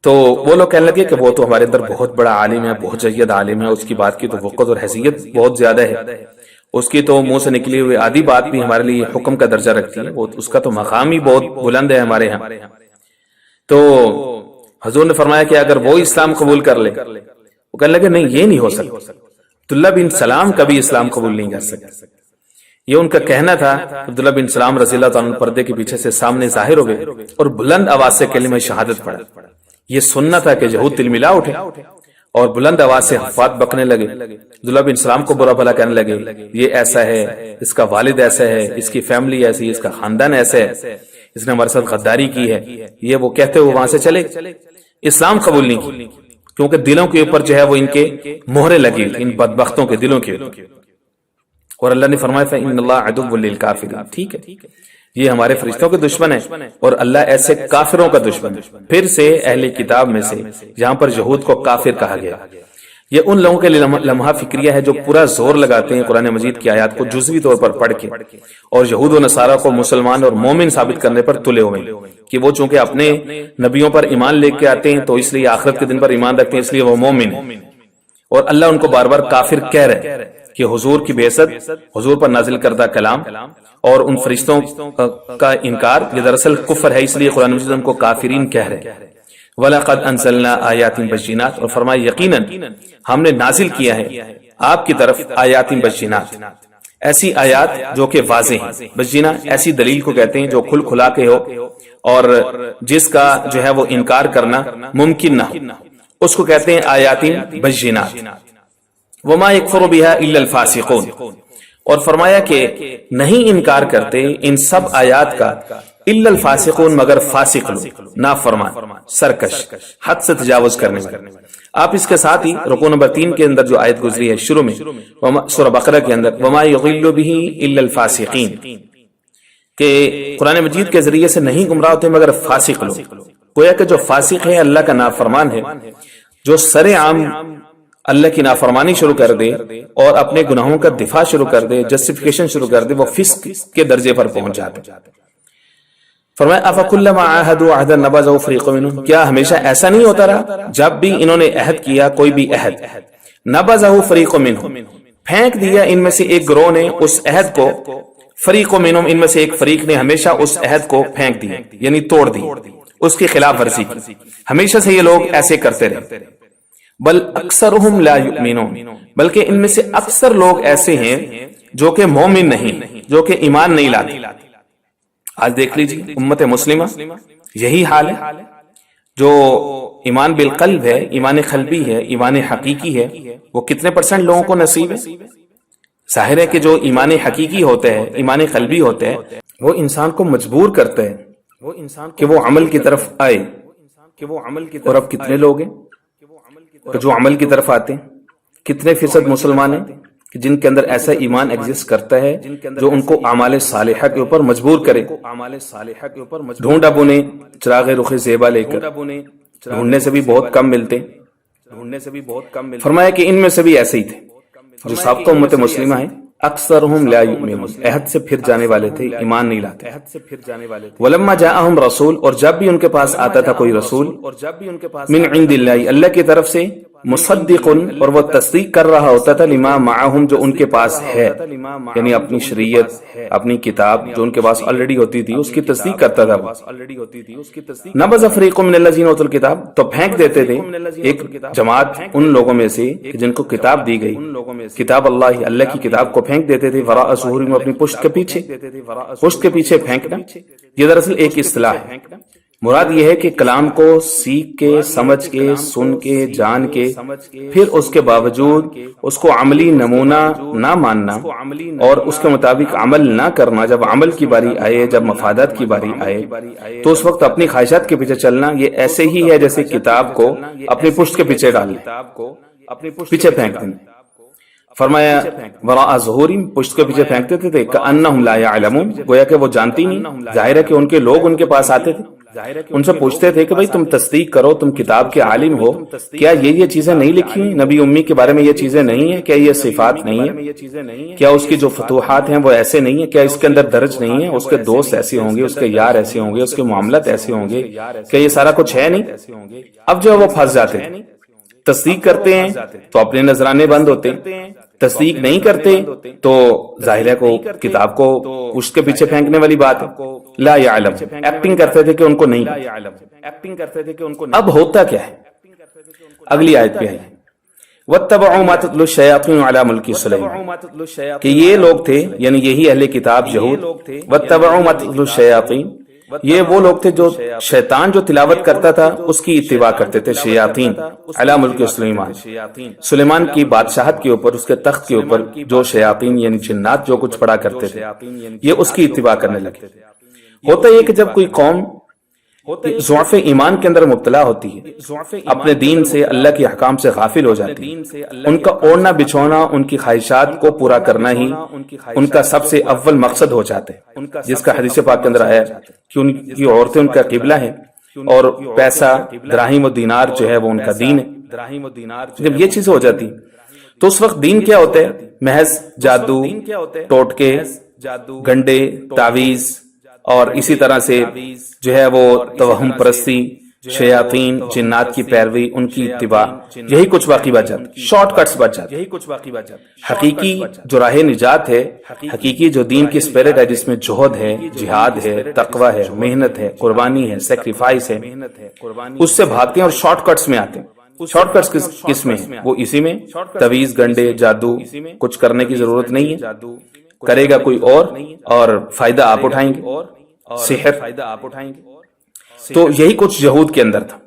تو وہ لوگ کہنے لگے کہ وہ تو ہمارے اندر بہت بڑا عالم ہے، بہت جید عالم ہے، اس کی بات کی تو وقت اور حیثیت بہت زیادہ ہے، اس کی تو منہ سے نکلی ہوئی آدھی بات بھی ہمارے لیے حکم کا درجہ رکھتی ہے، اس کا تو مقام ہی بہت بلند ہے ہمارے ہاں۔ تو حضور نے فرمایا کہ اگر وہ اسلام قبول کر لے، وہ کہنے لگے نہیں یہ نہیں ہو سکتا، عبداللہ بن سلام کبھی اسلام قبول نہیں کر سکتے۔ یہ ان کا کہنا تھا۔ عبداللہ بن سلام رضی اللہ تعالیٰ عنہ پردے کے پیچھے سے سامنے ظاہر ہو گئے اور بلند آواز سے کلمہ شہادت پڑھا۔ یہ سننا تھا کہ یہود تلملا اٹھے اور بلند آواز سے حفاظ بکنے لگے، عبداللہ بن سلام کو برا بھلا کہنے لگے، یہ ایسا ہے، اس کا والد ایسا ہے، اس کی فیملی ایسی ہے، اس کا خاندان ایسا ہے، اس نے ہمارے ساتھ غداری کی ہے، یہ وہ کہتے ہوئے وہاں سے چلے، اسلام قبول نہیں کی۔ کیونکہ دلوں کے اوپر جو ہے وہ ان کے مہرے لگی ان بدبختوں کے دلوں کے اوپر. اور اللہ نے فرمایا فإن اللہ عدو للکافرین. ٹھیک ہے، یہ ہمارے فرشتوں کے دشمن ہیں اور اللہ ایسے کافروں کا دشمن ہے. پھر سے اہل کتاب میں سے جہاں پر یہود کو کافر کہا گیا، یہ ان لوگوں کے لیے لمحہ فکریہ ہے جو پورا زور لگاتے ہیں قرآن مجید کی آیات کو جزوی طور پر پڑھ کے اور یہود و نصارہ کو مسلمان اور مومن ثابت کرنے پر تلے ہوئے ہیں کہ وہ چونکہ اپنے نبیوں پر ایمان لے کے آتے ہیں تو اس لیے آخرت کے دن پر ایمان رکھتے ہیں، اس لیے وہ مومن ہیں. اور اللہ ان کو بار بار کافر کہہ رہے ہیں کہ حضور کی بعثت، حضور پر نازل کردہ کلام اور ان فرشتوں کا انکار یہ دراصل کفر ہے، اس لیے قرآن مجید ان کو کافرین کہہ رہے ہیں. وَلَقَدْ أَنزَلْنَا آیَاتٍ بَيِّنَاتٍ، اور فرمایا یقیناً ہم نے نازل کیا ہے آپ کی طرف آیات بینات، ایسی آیات جو کہ واضح ہیں. بینہ ایسی دلیل کو کہتے ہیں جو کھل کھلا کے ہو اور جس کا جو ہے وہ انکار کرنا ممکن نہ ہو، اس کو کہتے ہیں آیات بینات. وَمَا يَكْفُرُ بِهَا إِلَّا الْفَاسِقُونَ، اور فرمایا کہ نہیں انکار کرتے ان سب آیات کا الا الفاسقون مگر فاسق لوگ، نافرمان، سرکش، حد سے تجاوز کرنے والے. آپ اس کے ساتھ ہی رکوع نمبر 3 کے اندر جو آیت گزری ہے شروع میں سورہ بقرہ کے اندر وما یضل به الا الفاسقین، کہ قرآن مجید کے ذریعے سے نہیں گمراہ ہوتے مگر فاسق لوگ. گویا کہ جو فاسق ہے اللہ کا نافرمان ہے، جو سر عام اللہ کی نافرمانی شروع کر دے اور اپنے گناہوں کا دفاع شروع کر دے، جسٹیفیکیشن شروع کر دے، وہ فسق کے درجے پر پہنچ جاتے. فرمایا افکلما عاہدوا عہدا نبذہ فریق منہم، کیا ہمیشہ ایسا نہیں ہوتا رہا جب بھی انہوں نے عہد کیا کوئی بھی عہد، نبذہ فریق منہم، پھینک دیا ان میں سے ایک گروہ نے اس عہد کو، فریق منہم ان میں سے ایک فریق نے ہمیشہ اس عہد کو پھینک دیا یعنی توڑ دی، اس کی خلاف ورزی کی. ہمیشہ سے یہ لوگ ایسے کرتے رہے. بل اکثرہم لا یؤمنون، بلکہ ان میں سے اکثر لوگ ایسے ہیں جو کہ مومن نہیں، جو کہ ایمان نہیں لاتے. آج دیکھ لیجیے امت مسلمہ یہی حال ہے. جو ایمان بالقلب ہے، ایمان قلبی ہے، ایمان حقیقی ہے، وہ کتنے % لوگوں کو نصیب ہے؟ ظاہر ہے کہ جو ایمان حقیقی ہوتا ہے، ایمان قلبی ہوتا ہے، وہ انسان کو مجبور کرتا ہے کہ وہ عمل کی طرف آئے. اور اب کتنے لوگ ہیں جو عمل کی طرف آتے ہیں؟ کتنے فیصد مسلمان ہیں جن کے اندر ایسا ایمان ایگزسٹ کرتا ہے جو ان کو اعمال صالحہ کے اوپر مجبور کرے؟ ڈھونڈا بنے چراغ رخ زیبا لے کر، ڈھونڈنے سے بھی بہت کم ملتے. فرمایا کہ ان میں سے بھی ایسے ہی تھے جو سابقہ امت مسلمہ ہیں، اکثرہم لا یؤمنون، عہد سے پھر جانے والے تھے، ایمان نہیں لاتے. ولما جاءہم رسول، اور جب بھی ان کے پاس آتا تھا کوئی رسول، من عند اللہ، اللہ کی طرف سے، مصدق، اور وہ تصدیق کر رہا ہوتا تھا، لما معہم، جو ان کے پاس ہے، یعنی اپنی شریعت، اپنی کتاب جو ان کے پاس آلریڈی ہوتی تھی اس کی تصدیق کرتا تھا. نبذ فریق من الذین اوتوا الکتاب، تو پھینک دیتے تھے ایک جماعت ان لوگوں میں سے جن کو کتاب دی گئی، کتاب اللہ، اللہ کی کتاب کو پھینک دیتے تھے، وراء ظہورہم، اپنی پشت کے پیچھے. پشت کے پیچھے پھینکنا یہ دراصل ایک اصطلاح ہے. مراد یہ ہے کہ کلام کو سیکھ کے، سمجھ کے، سن کے، جان کے، پھر اس کے باوجود اس کو عملی نمونہ نہ ماننا اور اس کے مطابق عمل نہ کرنا. جب عمل کی باری آئے، جب مفادات کی باری آئے تو اس وقت اپنی خواہشات کے پیچھے چلنا، یہ ایسے ہی ہے جیسے کتاب کو اپنی پشت کے پیچھے ڈالنا، پیچھے پھینک دینا. فرمایا وراء ظہورہم، پشت کے پیچھے پھینک دیتے تھے، کأنہم لا یعلمون، گویا کہ وہ جانتی نہیں. ظاہر ہے کہ ان کے لوگ ان کے پاس آتے تھے، ان سے پوچھتے تھے کہ بھئی تم تصدیق کرو، تم کتاب کے عالم ہو، کیا یہ چیزیں نہیں لکھی ہیں نبی امی کے بارے میں؟ یہ چیزیں نہیں ہیں کیا؟ یہ صفات نہیں ہیں کیا؟ اس کی جو فتوحات ہیں وہ ایسے نہیں ہیں کیا؟ اس کے اندر درج نہیں ہے؟ اس کے دوست ایسے ہوں گے، اس کے یار ایسے ہوں گے، اس کے معاملات ایسے ہوں گے، کیا یہ سارا کچھ ہے نہیں؟ اب جو وہ پھنس جاتے ہیں. تصدیق کرتے ہیں تو اپنے نذرانے بند ہوتے ہیں، تصدیق نہیں کرتے تو ظاہر ہے کو کتاب کو اس کے پیچھے پھینکنے والی بات ہے. لا یعلم، ایکٹنگ کرتے تھے کہ ان کو نہیں. اب ہوتا کیا ہے؟ اگلی آیت پہ ہے وَاتَّبَعُوا مَا تَتْلُو الشَّيَاطِينُ عَلَى مُلْكِ سُلَيْمَانَ، کہ یہ لوگ تھے یعنی یہی اہل کتاب یہود. وَاتَّبَعُوا مَا تَتْلُو الشَّيَاطِينُ، یہ وہ لوگ تھے جو شیطان جو تلاوت کرتا تھا اس کی اتباع کرتے تھے. شیاطین علی ملک سلیمان، سلیمان کی بادشاہت کے اوپر، اس کے تخت کے اوپر جو شیاطین یعنی جنات جو کچھ پڑا کرتے تھے یہ اس کی اتباع کرنے لگے. ہوتا یہ کہ جب کوئی قوم ضعف ایمان کے اندر مبتلا ہوتی ہے، اپنے دین سے، اللہ کے احکام سے غافل ہو جاتی ہے، ان کا اوڑھنا بچھونا، ان کی خواہشات کو پورا کرنا ہی ان کا سب سے اول مقصد ہو جاتا ہے، جس کا حدیث پاک کے اندر آیا کہ ان کی عورتیں ان کا قبلہ ہیں اور پیسہ دراہیم و دینار جو ہے وہ ان کا دین ہے۔ جب یہ چیزیں ہو جاتی تو اس وقت دین کیا ہوتا ہے؟ محض جادو، ٹوٹکے، گنڈے، تعویذ، اور اسی طرح سے جو ہے وہ توہم پرستی، شیاطین، جنات کی پیروی، ان کی اتباع، یہی کچھ باقی بچ جاتا، شارٹ کٹس بچ جاتے۔ حقیقی جو راہ نجات ہے، حقیقی جو دین کی اسپرٹ ہے، جس میں جہد ہے، جہاد ہے، تقوی ہے، محنت ہے، قربانی ہے، سیکریفائس ہے، اس سے بھاگتے ہیں اور شارٹ کٹس میں آتے ہیں۔ شارٹ کٹس کس میں ہیں؟ وہ اسی میں تویز، گنڈے، جادو، کچھ کرنے کی ضرورت نہیں ہے، کرے گا کوئی اور فائدہ آپ اٹھائیں گے، سحر۔ تو یہی کچھ یہود کے اندر تھا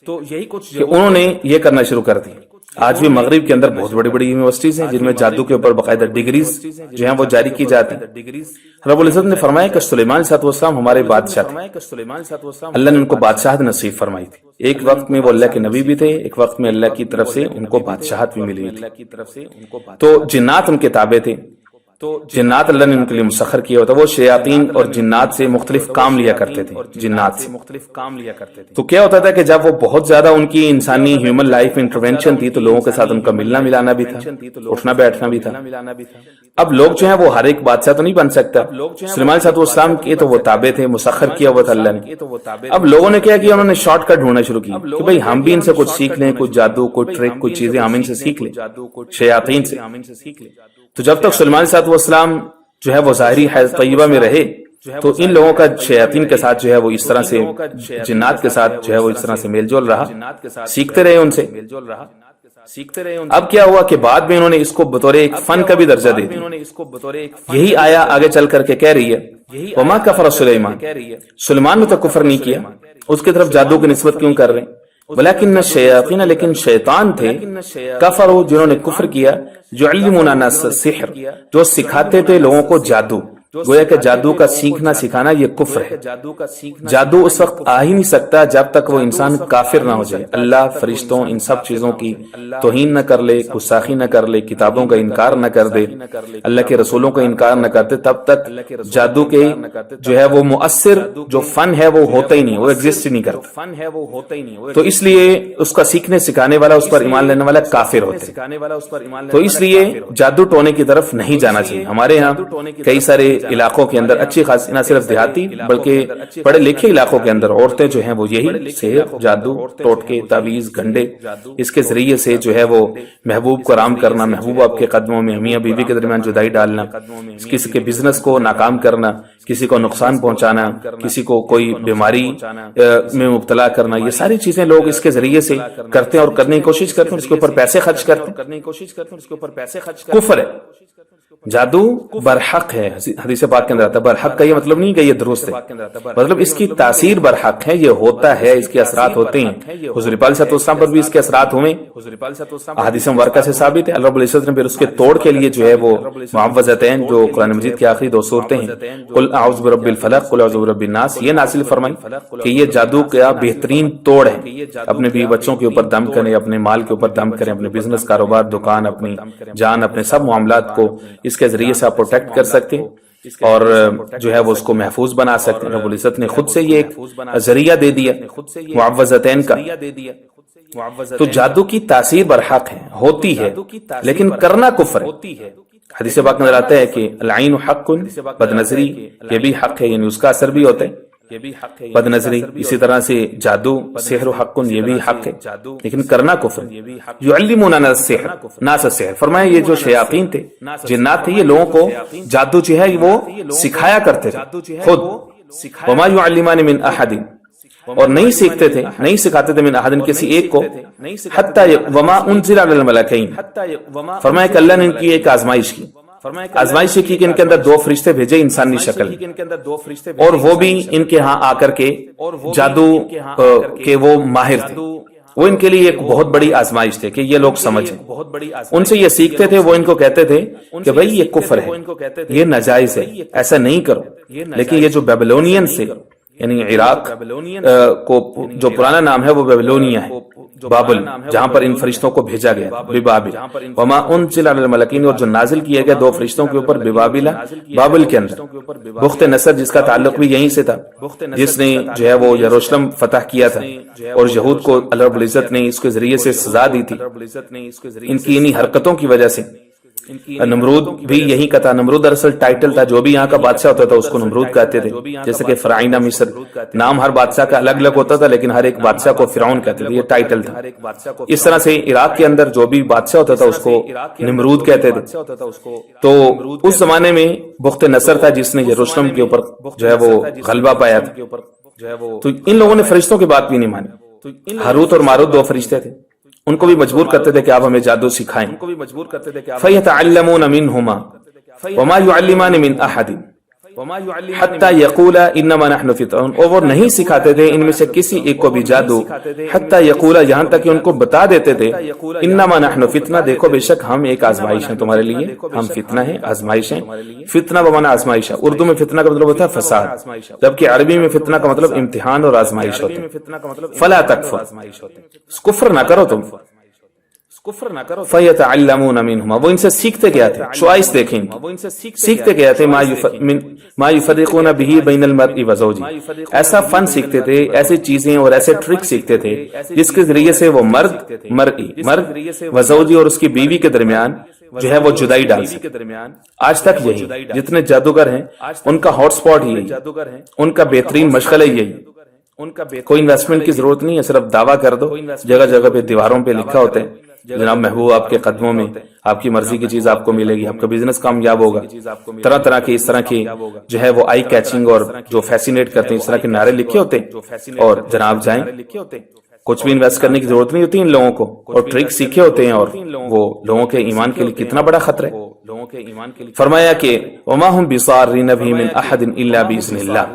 کہ انہوں نے یہ کرنا شروع کر دی۔ آج بھی مغرب کے اندر بہت بڑی بڑی یونیورسٹیز ہیں جن میں جادو کے اوپر باقاعدہ ڈگریز جو ہیں وہ جاری کی جاتی ہیں۔ رب العزت نے فرمایا کہ سلیمان علیہ السلام ہمارے بادشاہ تھے، اللہ نے ان کو بادشاہت نصیب فرمائی تھی۔ ایک وقت میں وہ اللہ کے نبی بھی تھے، ایک وقت میں اللہ کی طرف سے ان کو بادشاہت بھی ملی تھی۔ تو جنات ان کے تابع تھے، جنات اللہ نے ان کے لیے مسخر کیا ہوتا، وہ شیاطین اور جنات سے مختلف کام لیا کرتے تھے، جنات سے تو کیا ہوتا تھا کہ جب وہ بہت زیادہ ان کی انسانی ہیومن لائف انٹروینشن تھی تو لوگوں کے ساتھ ان کا ملنا ملانا بھی تھا، اٹھنا بیٹھنا بھی تھا۔ اب لوگ جو ہیں وہ ہر ایک بادشاہ تو نہیں بن سکتا، سلیمان علیہ السلام کے تو وہ تابع تھے، مسخر کیا ہوا تھا اللہ نے۔ اب لوگوں نے کیا کیا، انہوں نے شارٹ کٹ ڈھونڈنا شروع کیا کہ بھئی ہم بھی ان سے کچھ سیکھ لیں، کچھ جادو، کوئی ٹرک، کوئی چیزیں ہم ان سے سیکھ لیں، شیاطین سے۔ تو جب تک سلیمان علیہ السلام جو ہے وہ ظاہری حیض طیبہ میں رہے تو ان لوگوں کا شیاطین کے ساتھ جو ہے وہ اس طرح سے، جنات کے ساتھ جو ہے وہ اس طرح سے میل جول رہا، سیکھتے رہے ان سے۔ اب کیا ہوا کہ بعد میں انہوں نے اس کو بطور ایک فن کا بھی درجہ دے دیا۔ یہی آیا آگے چل کر کے کہہ رہی ہے وما کفر سلیمان، سلیمان نے تو کفر نہیں کیا، اس کی طرف جادو کی نسبت کیوں کر رہے ہیں؟ ولیکن الشیاطین، لیکن شیطان تھے، کفروا، جنہوں نے کفر کیا، یعلمون الناس السحر، جو سکھاتے تھے لوگوں کو جادو۔ گویا کہ جادو کا سیکھنا سکھانا یہ کفر ہے۔ جادو اس وقت آ ہی نہیں سکتا جب تک وہ انسان کافر نہ ہو جائے، اللہ، فرشتوں، ان سب چیزوں کی توہین نہ کر لے، گستاخی نہ کر لے، کتابوں کا انکار نہ کر دے، اللہ کے رسولوں کا انکار نہ کرتے، تب تک جادو کے جو ہے وہ مؤثر جو فن ہے وہ ہوتا ہی نہیں، وہ ایگزسٹ ہی نہیں کرتا۔ تو اس لیے اس کا سیکھنے سکھانے والا، اس پر ایمان لینے والا کافر ہوتے، تو اس لیے جادو ٹونے کی طرف نہیں جانا چاہیے۔ ہمارے یہاں کئی سارے علاقوں کے اندر اچھی خاص، نہ صرف دیہاتی بلکہ پڑھے لکھے علاقوں کے اندر عورتیں جو ہیں وہ یہی سحر، جادو، ٹوٹکے، تعویذ، گھنڈے، اس کے ذریعے سے جو ہے وہ محبوب کو آرام کرنا، محبوب آپ کے قدموں میں، میاں بیوی کے درمیان جدائی ڈالنا، کسی کے بزنس کو ناکام کرنا، کسی کو نقصان پہنچانا، کسی کو کوئی بیماری میں مبتلا کرنا، یہ ساری چیزیں لوگ اس کے ذریعے سے کرتے ہیں اور کرنے کی کوشش کرتے ہیں، اس کے اوپر پیسے خرچ کرتے ہیں۔ کفر ہے، جادو برحق ہے، حدیث پاک کے اندر آتا ہے۔ برحق کا یہ مطلب نہیں کہ یہ درست ہے، مطلب اس کی تاثیر برحق ہے، یہ ہوتا ہے، اس کے اثرات ہوتے ہیں۔ حضور پاک صلی اللہ علیہ وسلم پر بھی اس کے اثرات ہوئے، احادیث مبارکہ سے ثابت ہے۔ اللہ رب العزت نے پھر اس کے توڑ کے لیے جو ہے وہ معوذتین، جو قرآن مجید کی آخری 2 سورتیں ہیں، قل اعوذ برب الفلق، قل اعوذ برب الناس، یہ نازل فرمائی کہ یہ جادو کا بہترین توڑ ہے۔ اپنے بیوی بچوں کے اوپر دم کریں، اپنے مال کے اوپر دم کریں، اپنے بزنس، کاروبار، دکان، اپنی جان، اپنے سب معاملات کو اس کے ذریعے سے آپ پروٹیکٹ کر سکتے ہیں اور جو ہے وہ اس کو محفوظ بنا سکتے ہیں۔ رب العزت نے خود سے یہ ایک ذریعہ دے دیا معوذتین کا۔ تو جادو کی تاثیر برحق ہے، ہوتی ہے، لیکن کرنا کفر ہے۔ حدیث پاک میں آتا ہے کہ العین حق، بد نظری یہ بھی حق ہے، یعنی اس کا اثر بھی ہوتا ہے، بد نظری۔ اسی طرح سے جادو، سحر و حق، یہ بھی حق ہے، لیکن کرنا کفر۔ یعلمون الناس السحر، فرمایا یہ جو شیاطین تھے، جنات تھے، یہ لوگوں کو جادو جو ہے وہ سکھایا کرتے تھے خود۔ وما یعلمان من احد، اور نہیں سیکھتے تھے، نہیں سکھاتے تھے من احد، کسی ایک کو، حتی وما انزل علی الملکین، فرمایا کہ اللہ نے ان کی ایک آزمائش کی، آزمائش کی کہ ان کے اندر 2 فرشتے بھیجے انسانی شکل، اور وہ بھی ان کے ہاں آ کر کے جادو کے وہ ماہر تھے۔ وہ ان کے لیے ایک بہت بڑی آزمائش تھے کہ یہ لوگ سمجھیں، ان سے یہ سیکھتے تھے، وہ ان کو کہتے تھے کہ بھئی یہ کفر ہے، یہ ناجائز ہے، ایسا نہیں کرو۔ لیکن یہ جو بیبلونین سے یعنی عراق کو جو پرانا نام ہے وہ بیبلونیا ہے، بابل، جہاں پر ان فرشتوں کو بھیجا گیا، ببابل۔ وما انزل علی الملکین، اور جو نازل کیے گئے 2 فرشتوں کے اوپر، ببابل، بابل کے اندر۔ بخت نصر جس کا تعلق بھی یہیں سے تھا، جس نے جو ہے وہ یروشلم فتح کیا تھا، اور یہود کو اللہ رب العزت نے اس کے ذریعے سے سزا دی تھی ان کی انہی حرکتوں کی وجہ سے۔ نمرود بھی یہی کا تھا۔ نمرود دراصل ٹائٹل تھا، جو بھی یہاں کا بادشاہ ہوتا تھا اس کو نمرود کہتے تھے، جیسے کہ فرعون مصر، نام ہر بادشاہ کا الگ الگ ہوتا تھا لیکن ہر ایک بادشاہ کو فرعون کہتے تھے، یہ ٹائٹل تھا۔ اس طرح سے عراق کے اندر جو بھی بادشاہ ہوتا تھا اس کو نمرود کہتے تھے۔ تو اس زمانے میں بخت نصر تھا جس نے یروشلم کے اوپر جو ہے وہ غلبہ پایا تھا۔ تو ان لوگوں نے فرشتوں کی بات بھی نہیں مانی۔ ہاروت اور ماروت 2 فرشتے تھے، ان کو بھی مجبور کرتے تھے کہ آپ ہمیں جادو سکھائیں۔ فَيَتَعَلَّمُونَ مِنْهُمَا وَمَا يُعَلِّمَانِ مِنْ أَحَدٍ حَتَّى يَقُولَا إِنَّمَا نَحْنُ فِتْنَةٌ، اور وہ نہیں سکھاتے تھے ان میں سے کسی ایک کو بھی جادو، حَتَّى يَقُولَا، یہاں تک کہ ان کو بتا دیتے تھے، إِنَّمَا نَحْنُ فِتْنَةٌ، دیکھو بے شک ہم ایک آزمائش ہیں تمہارے لیے، ہم فتنہ ہیں، آزمائش ہیں۔ فتنہ بمعنی آزمائش ہے، اردو میں فتنہ کا مطلب ہوتا ہے فساد، جبکہ عربی میں فتنہ کا مطلب امتحان اور آزمائش ہوتا ہے۔ فَلَا تَكْفُرْ، کفر نہ کرو تم، فَيَتَعَلَّمُونَ مِنْهُمَا، وہ ان سے سیکھتے کیا تھے، چوائس دیکھیں، سیکھتے کیا تھے، ما يفرقون به بین المرء وزوجہ، ایسا فن سیکھتے تھے، ایسی چیزیں اور ایسے ٹرک سیکھتے تھے جس کے ذریعے سے وہ مرد وزوجی اور اس کی بیوی کے درمیان جو ہے وہ جدائی ڈال سکتے۔ آج تک یہی جتنے جادوگر ہیں ان کا ہاٹ سپاٹ یہی، ان کا بہترین مشغلہ یہی۔ کوئی انویسٹمنٹ کی ضرورت نہیں ہے، صرف دعویٰ کر دو، جگہ جگہ پہ دیواروں پہ لکھا ہوتا ہے جناب محبوب آپ کے قدموں میں، آپ کی مرضی کی چیز آپ کو ملے گی، آپ کا بزنس کامیاب ہوگا، طرح طرح کے اس طرح کی جو ہے وہ آئی کیچنگ اور جو فیسینیٹ کرتے ہیں اس طرح کے نعرے لکھے ہوتے ہیں، اور جناب جائیں، کچھ بھی انویسٹ کرنے کی ضرورت نہیں ہوتی ان لوگوں کو، اور ٹرک سیکھے ہوتے ہیں، اور وہ لوگوں کے ایمان کے لیے کتنا بڑا خطرہ ہے۔ فرمایا کہ وما هم بصارین به من احد الا باذن اللہ،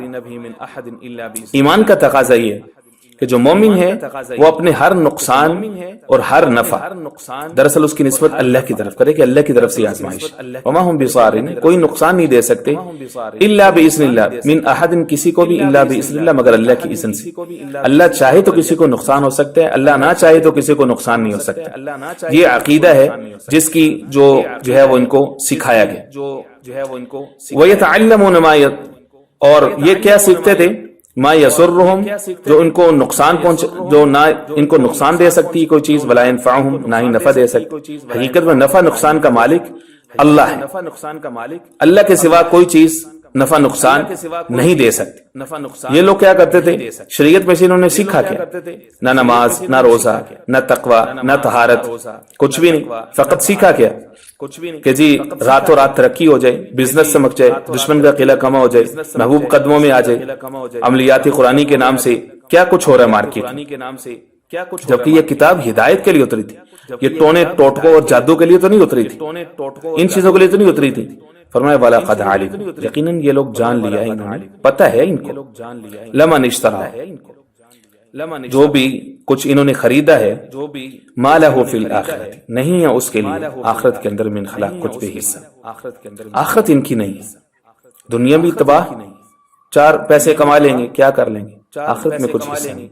ایمان کا تقاضا یہ کہ جو مومن ہے وہ اپنے ہر نقصان اور ہر نفع دراصل اس کی نسبت اللہ کی طرف کرے کہ اللہ کی طرف سے آزمائش۔ وما هم بصارین، کوئی نقصان نہیں دے سکتے، الا باذن اللہ، من احد، کسی کو بھی، الا باذن اللہ، مگر اللہ کی اذن سے۔ اللہ چاہے تو کسی کو نقصان ہو سکتا ہے، اللہ نہ چاہے تو کسی کو نقصان نہیں ہو سکتا۔ یہ عقیدہ ہے جس کی جو ہے وہ ان کو سکھایا گیا۔ وَيَتَعَلَّمُونَ مَا، اور یہ کیا سیکھتے تھے، ما یسرہم، جو ان کو نقصان جو نہ ان کو نقصان دے سکتی کوئی چیز، ولا ينفعہم، نہ ہی نفع دے سکتی۔ حقیقت میں نفع نقصان کا مالک اللہ ہے، اللہ کے سوا کوئی چیز نفع نقصان نہیں دے سکتی۔ یہ لوگ کیا کرتے تھے، شریعت میں سے انہوں نے سیکھا کیا، نہ نماز، نہ روزہ، نہ تقوی، نہ طہارت، کچھ بھی نہیں، فقط سیکھا کیا کہ جی راتوں رات ترقی ہو جائے، بزنس چمک جائے، دشمن کا قلعہ کما ہو جائے، محبوب قدموں میں آ جائے، عملیات قرآنی کے نام سے کیا کچھ ہو رہا ہے مارکیٹ، جبکہ یہ کتاب ہدایت کے لیے اتری تھی، یہ ٹونے ٹوٹکوں اور جادو کے لیے تو نہیں اتری تھی، ان چیزوں کے لیے تو نہیں اتری تھی۔ فرمایا وَلَقَدْ عَلِمُوا، یقیناً یہ لوگ جان لیا ہے، انہوں نے پتہ ہے ان کو، لَمَنِ اشْتَرَاهُ، جو بھی کچھ انہوں نے خریدا ہے، مَا لَهُ فِي الْآخِرَةِ، نہیں ہے اس کے لیے آخرت کے اندر من خلاق کچھ بھی حصہ، آخرت ان کی نہیں ہے، دنیا بھی تباہ، 4 پیسے کما لیں گے، کیا کر لیں گے، آخرت میں کچھ حصہ نہیں۔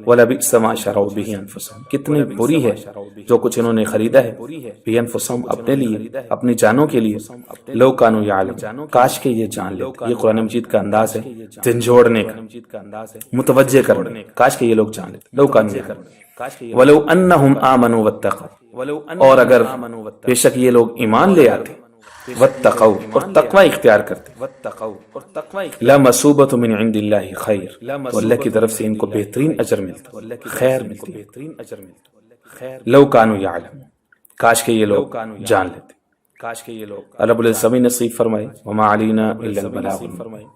وَلَبِئْسَ مَا شَرَوْا بِهِ أَنفُسَهُمْ، کتنی بری ہے جو کچھ انہوں نے خریدا ہے، بِأَنفُسِهِمْ، اپنے لیے، اپنی جانوں کے لیے، لَوْ كَانُوا يَعْلَمُونَ، کاش کہ یہ جان لیتے۔ یہ قرآن مجید کا انداز ہے جھنجھوڑنے کا، متوجہ کرنے، کاش کہ یہ لوگ جان لیتے، لَوْ كَانُوا يَعْلَمُونَ وَلَوْ أَنَّهُمْ آمَنُوا وَاتَّقَوْا، اور اگر بے شک یہ لوگ ایمان لے آتے، واتقوا، اور تقوی اختیار کرتے، لمثوبۃ من عند اللہ خیر، تو اللہ کی طرف سے ان کو بہترین اجر ملتا، خیر ملتی، لو کانوا یعلمون، کاش کہ یہ لوگ جان لیتے۔ رب العزت نصیب فرمائے، وما علینا الا البلاغ المبین۔